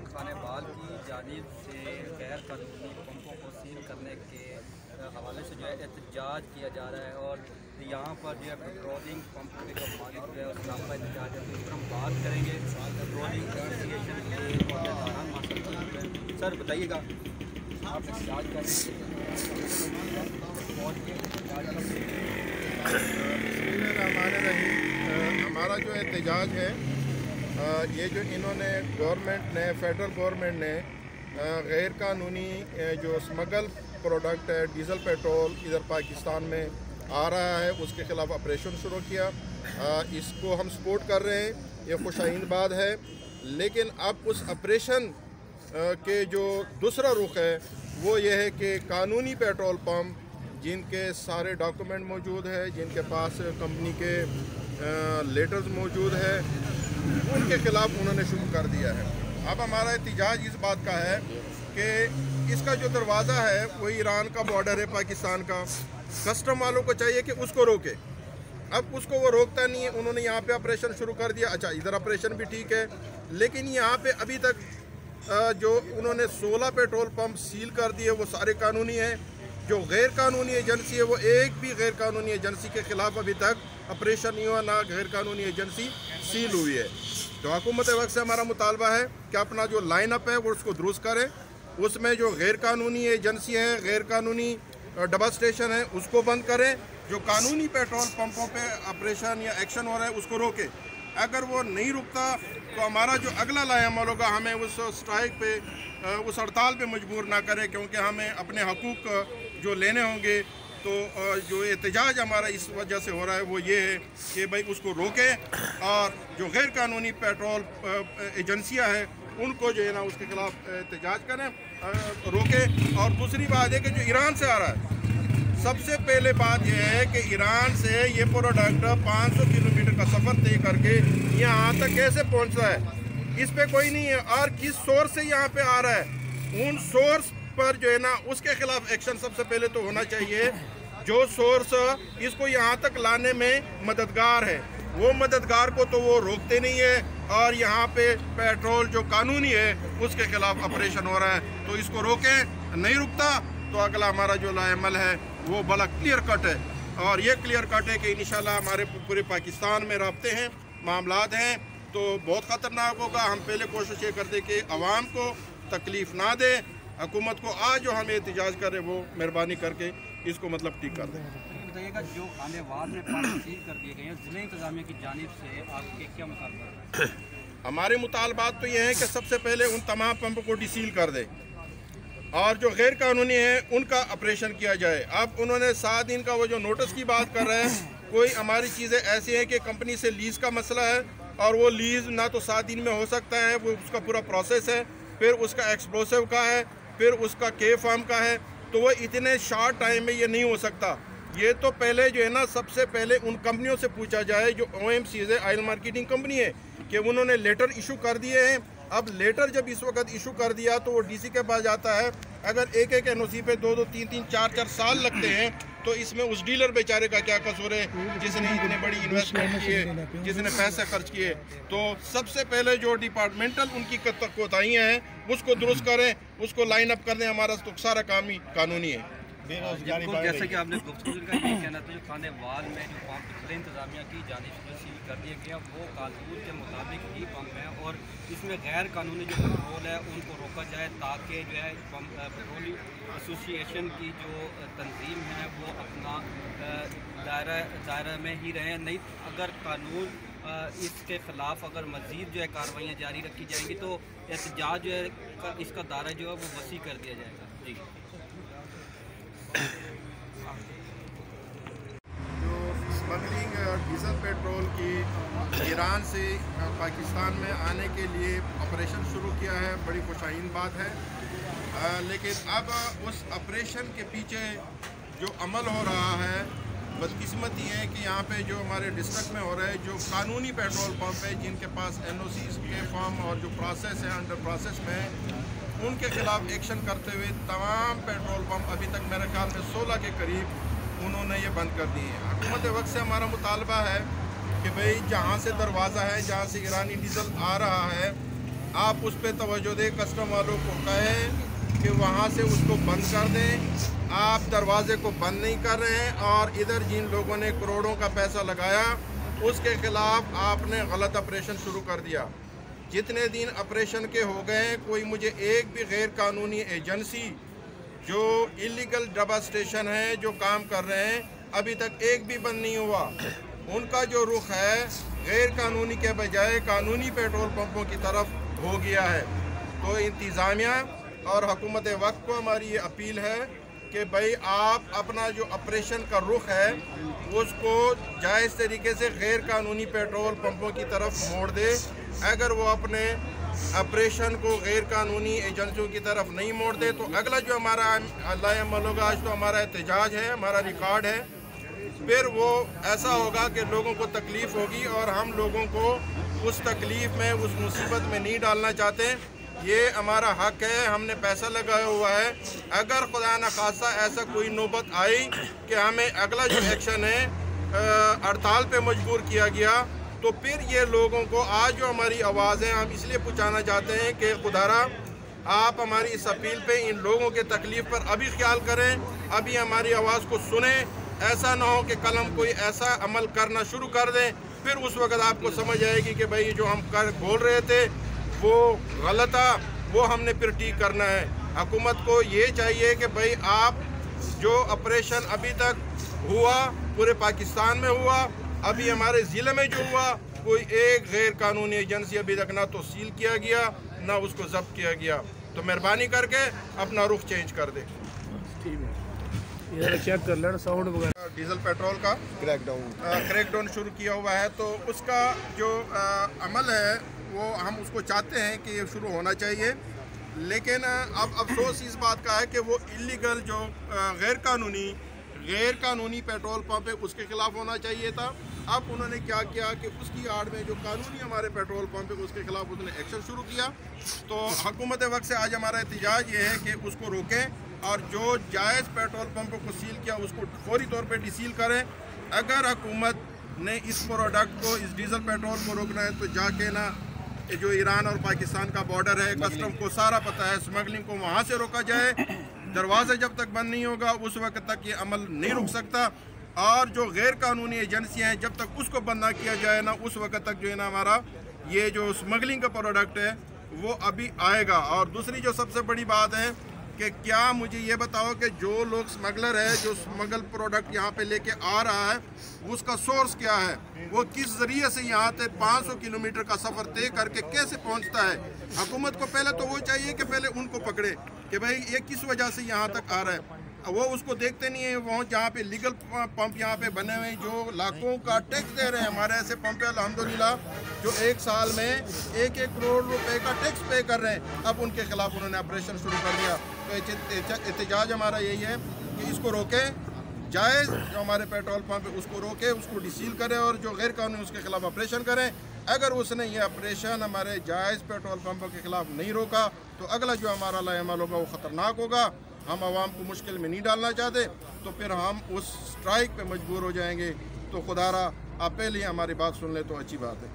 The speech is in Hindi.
खानेवाल की जानिब से गैर कानूनी पंपों को सील करने के हवाले से जो है एहतजाज किया जा रहा है और यहाँ पर जो है पेट्रोलिंग पंप के जो मालिक जो है उस नाम पर एहतजाज है, तो इस पर हम बात करेंगे पेट्रोलिंग एसोसिएशन के अहदेदारान माशा। सर बताइएगा आप एहतजाज कर हमारा जो एहतजाज है ये जो इन्होंने गवर्नमेंट ने फेडरल गवर्नमेंट ने गैर कानूनी जो स्मगल प्रोडक्ट है डीज़ल पेट्रोल इधर पाकिस्तान में आ रहा है उसके ख़िलाफ़ ऑपरेशन शुरू किया। इसको हम सपोर्ट कर रहे हैं, ये खुशाइन बात है। लेकिन अब उस ऑपरेशन के जो दूसरा रुख है वो ये है कि कानूनी पेट्रोल पंप जिनके सारे डॉक्यूमेंट मौजूद है, जिनके पास कंपनी के लेटर्स मौजूद है, उनके ख़िलाफ़ उन्होंने शुरू कर दिया है। अब हमारा एहतजाज इस बात का है कि इसका जो दरवाज़ा है वो ईरान का बॉर्डर है पाकिस्तान का, कस्टम वालों को चाहिए कि उसको रोके। अब उसको वो रोकता नहीं है, उन्होंने यहाँ पे ऑपरेशन शुरू कर दिया। अच्छा, इधर ऑपरेशन भी ठीक है, लेकिन यहाँ पे अभी तक जो उन्होंने 16 पेट्रोल पंप सील कर दिए वो सारे कानूनी हैं। जो गैर कानूनी एजेंसी है वो एक भी गैर कानूनी एजेंसी के ख़िलाफ़ अभी तक ऑपरेशन नहीं हुआ, ना गैर कानूनी एजेंसी सील हुई है। तो हुकूमत वक्त से हमारा मुतालबा है कि अपना जो लाइन अप है वो उसको दुरुस्त करें, उसमें जो गैर कानूनी एजेंसी है, गैर कानूनी डबल स्टेशन है, उसको बंद करें। जो कानूनी पेट्रोल पंपों पे ऑपरेशन या एक्शन हो रहा है उसको रोके। अगर वो नहीं रुकता तो हमारा जो अगला लाएअमल होगा हमें उस स्ट्राइक पे, उस हड़ताल पे मजबूर ना करे, क्योंकि हमें अपने हकूक़ जो लेने होंगे। तो जो एहतजाज हमारा इस वजह से हो रहा है वो ये है कि भाई उसको रोकें और जो गैर कानूनी पेट्रोल एजेंसियाँ हैं उनको जो है ना उसके ख़िलाफ़ एहतजाज करें, रोकें। और दूसरी बात है कि जो ईरान से आ रहा है, सबसे पहले बात यह है कि ईरान से ये प्रोडक्ट 500 किलोमीटर का सफ़र तय करके यहाँ तक कैसे पहुँच रहा है, इस पे कोई नहीं है। और किस सोर्स से यहाँ पे आ रहा है, उन सोर्स पर जो है ना उसके खिलाफ एक्शन सबसे पहले तो होना चाहिए। जो सोर्स इसको यहाँ तक लाने में मददगार है, वो मददगार को तो वो रोकते नहीं है, और यहाँ पे पेट्रोल जो कानूनी है उसके खिलाफ ऑपरेशन हो रहा है। तो इसको रोकें, नहीं रुकता तो अगला हमारा जो लाएअमल है वो बड़ा क्लियर कट है। और ये क्लियर कट है कि इंशाल्लाह हमारे पूरे पाकिस्तान में राब्ते हैं, मामलात हैं, तो बहुत ख़तरनाक होगा। हम पहले कोशिश ये करते कि आवाम को तकलीफ़ ना दे, हुकूमत को आज जो हमें एहतजाज करे वो मेहरबानी करके इसको मतलब ठीक कर दें। बताइएगा जो खानेवाल में पंप सील कर दिए गए हैं, ज़िला इंतज़ामिया की जानिब से आपके क्या मुतालबा है? हमारे मुतालबात तो ये हैं कि सबसे पहले उन तमाम पंप को डिसील कर दे और जो गैर कानूनी है उनका ऑपरेशन किया जाए। अब उन्होंने 7 दिन का वो जो नोटिस की बात कर रहे हैं, कोई हमारी चीज़ें ऐसी हैं कि कंपनी से लीज़ का मसला है और वो लीज़ ना तो 7 दिन में हो सकता है, वो उसका पूरा प्रोसेस है, फिर उसका एक्सप्लोसिव का है, फिर उसका के फार्म का है, तो वो इतने शॉर्ट टाइम में ये नहीं हो सकता। ये तो पहले जो है ना सबसे पहले उन कंपनियों से पूछा जाए जो OMCs है, ऑयल मार्केटिंग कंपनी है, कि उन्होंने लेटर इशू कर दिए हैं। अब लेटर जब इस वक्त इशू कर दिया तो वो DC के पास जाता है। अगर एक एक NOC पे 2-2, 3-3, 4-4 साल लगते हैं तो इसमें उस डीलर बेचारे का क्या कसूर है जिसने इतनी बड़ी इन्वेस्टमेंट की है, जिसने पैसे खर्च किए। तो सबसे पहले जो डिपार्टमेंटल उनकी कोताहियाँ हैं उसको दुरुस्त करें, उसको लाइन अप कर दें। हमारा तो सारा काम ही कानूनी है। जैसे कि आपने गुफ्तगू का ये कहना था, जो खानेवाल में जो पंप ज़िला इंतज़ामिया की जानिब से सील कर दिया गया वो कानून के मुताबिक ही पंप है, और इसमें गैर कानूनी जो पेट्रोल है उनको रोका जाए ताकि जो है पेट्रोलिंग एसोसिएशन की जो तंजीम है वो अपना दायरा में ही रहें। नहीं, अगर कानून इसके ख़िलाफ़ अगर मज़ीद जो है कार्रवाइयाँ जारी रखी जाएंगी तो एहतजाज जो है इसका दायरा जो है वो वसी कर दिया जाएगा। जी, जो स्मगलिंग डीजल पेट्रोल की ईरान से पाकिस्तान में आने के लिए ऑपरेशन शुरू किया है, बड़ी खुशाइन बात है। लेकिन अब उस ऑपरेशन के पीछे जो अमल हो रहा है, बदकिस्मती है कि यहाँ पे जो हमारे डिस्ट्रिक्ट में हो रहा है, जो कानूनी पेट्रोल पंप है जिनके पास NOCs के फॉर्म और जो प्रोसेस है अंडर प्रोसेस में, उनके ख़िलाफ़ एक्शन करते हुए तमाम पेट्रोल पंप अभी तक मेरे ख्याल में 16 के करीब उन्होंने ये बंद कर दिए हैं। हुकूमत वक्त से हमारा मुतालबा है कि भाई जहाँ से दरवाज़ा है, जहाँ से ईरानी डीज़ल आ रहा है, आप उस पर तवज्जो दें, कस्टम वालों को कहें कि वहाँ से उसको बंद कर दें। आप दरवाजे को बंद नहीं कर रहे हैं और इधर जिन लोगों ने करोड़ों का पैसा लगाया उसके ख़िलाफ़ आपने गलत ऑपरेशन शुरू कर दिया। जितने दिन ऑपरेशन के हो गए हैं, कोई मुझे एक भी गैर कानूनी एजेंसी जो इलीगल डबा स्टेशन है जो काम कर रहे हैं अभी तक एक भी बंद नहीं हुआ। उनका जो रुख है गैर कानूनी के बजाय कानूनी पेट्रोल पंपों की तरफ हो गया है। तो इंतज़ामिया और हुकूमत वक्त को हमारी ये अपील है कि भाई आप अपना जो ऑपरेशन का रुख है उसको जायज़ तरीके से गैर कानूनी पेट्रोल पंपों की तरफ मोड़ दे। अगर वो अपने ऑपरेशन को गैर कानूनी एजेंसियों की तरफ नहीं मोड़ दे तो अगला जो हमारा अल्लाह अमल होगा, आज तो हमारा एहतजाज है, हमारा रिकॉर्ड है, फिर वो ऐसा होगा कि लोगों को तकलीफ़ होगी और हम लोगों को उस तकलीफ़ में, उस मुसीबत में नहीं डालना चाहते। ये हमारा हक है, हमने पैसा लगाया हुआ है। अगर खुदा न खासा ऐसा कोई नौबत आई कि हमें अगला जो एक्शन है हड़ताल पे मजबूर किया गया तो फिर ये लोगों को आज जो हमारी आवाज़ है हम इसलिए पहुँचाना चाहते हैं कि खुदारा आप हमारी इस अपील पे इन लोगों के तकलीफ़ पर अभी ख्याल करें, अभी हमारी आवाज़ को सुने। ऐसा ना हो कि कल हम कोई ऐसा अमल करना शुरू कर दें, फिर उस वक्त आपको समझ आएगी कि भाई जो हम बोल रहे थे वो गलत था, वो हमने फिर ठीक करना है। हुकूमत को ये चाहिए कि भाई आप जो ऑपरेशन अभी तक हुआ पूरे पाकिस्तान में हुआ, अभी हमारे ज़िले में जो हुआ, कोई एक गैर कानूनी एजेंसी अभी तक ना तो सील किया गया ना उसको जब्त किया गया। तो मेहरबानी करके अपना रुख चेंज कर दे। चेक कर लेना साउंड वगैरह। डीजल पेट्रोल का क्रैकडाउन शुरू किया हुआ है, तो उसका जो अमल है वो हम उसको चाहते हैं कि ये शुरू होना चाहिए। लेकिन अब अफसोस इस बात का है कि वो इलीगल जो गैर कानूनी पेट्रोल पंप है उसके ख़िलाफ़ होना चाहिए था। अब उन्होंने क्या किया कि उसकी आड़ में जो कानूनी हमारे पेट्रोल पंप है उसके ख़िलाफ़ उसने एक्शन शुरू किया। तो हुकूमत वक्त से आज हमारा एहतजाज ये है कि उसको रोकें और जो जायज़ पेट्रोल पंपों को सील किया उसको फौरी तौर पर डिसील करें। अगर हुकूमत ने इस प्रोडक्ट को, इस डीजल पेट्रोल को रोकना है तो जाके ना जो ईरान और पाकिस्तान का बॉर्डर है, कस्टम को सारा पता है, स्मगलिंग को वहाँ से रोका जाए। दरवाज़ा जब तक बंद नहीं होगा उस वक्त तक ये अमल नहीं रुक सकता। और जो गैर कानूनी एजेंसियाँ हैं जब तक उसको बंद ना किया जाए ना उस वक्त तक जो है ना हमारा ये जो स्मगलिंग का प्रोडक्ट है वो अभी आएगा। और दूसरी जो सबसे बड़ी बात है कि क्या मुझे ये बताओ कि जो लोग स्मगलर है, जो स्मगल प्रोडक्ट यहाँ पे लेके आ रहा है उसका सोर्स क्या है, वो किस ज़रिए से यहाँ तक 500 किलोमीटर का सफ़र तय करके कैसे पहुँचता है। हुकूमत को पहले तो वो चाहिए कि पहले उनको पकड़े कि भाई ये किस वजह से यहाँ तक आ रहा है। वो उसको देखते नहीं है। वो जहाँ पे लीगल पंप यहाँ पे बने हुए हैं जो लाखों का टैक्स दे रहे हैं, हमारे ऐसे पंप है अल्हम्दुलिल्लाह जो एक साल में 1-1 करोड़ रुपए का टैक्स पे कर रहे हैं, अब उनके खिलाफ उन्होंने ऑपरेशन शुरू कर दिया। तो एहतजाज हमारा यही है कि इसको रोकें, जायज़ जो हमारे पेट्रोल पंप है उसको रोके, उसको डिसील करें और जो गैर कानूनी उसके खिलाफ ऑपरेशन करें। अगर उसने ये ऑपरेशन हमारे जायज़ पेट्रोल पंपों के खिलाफ नहीं रोका तो अगला जो हमारा लाएमाल होगा वो ख़तरनाक होगा। हम आवाम को मुश्किल में नहीं डालना चाहते, तो फिर हम उस स्ट्राइक पे मजबूर हो जाएंगे। तो खुदारा आप पहले हमारी बात सुन ले तो अच्छी बात है।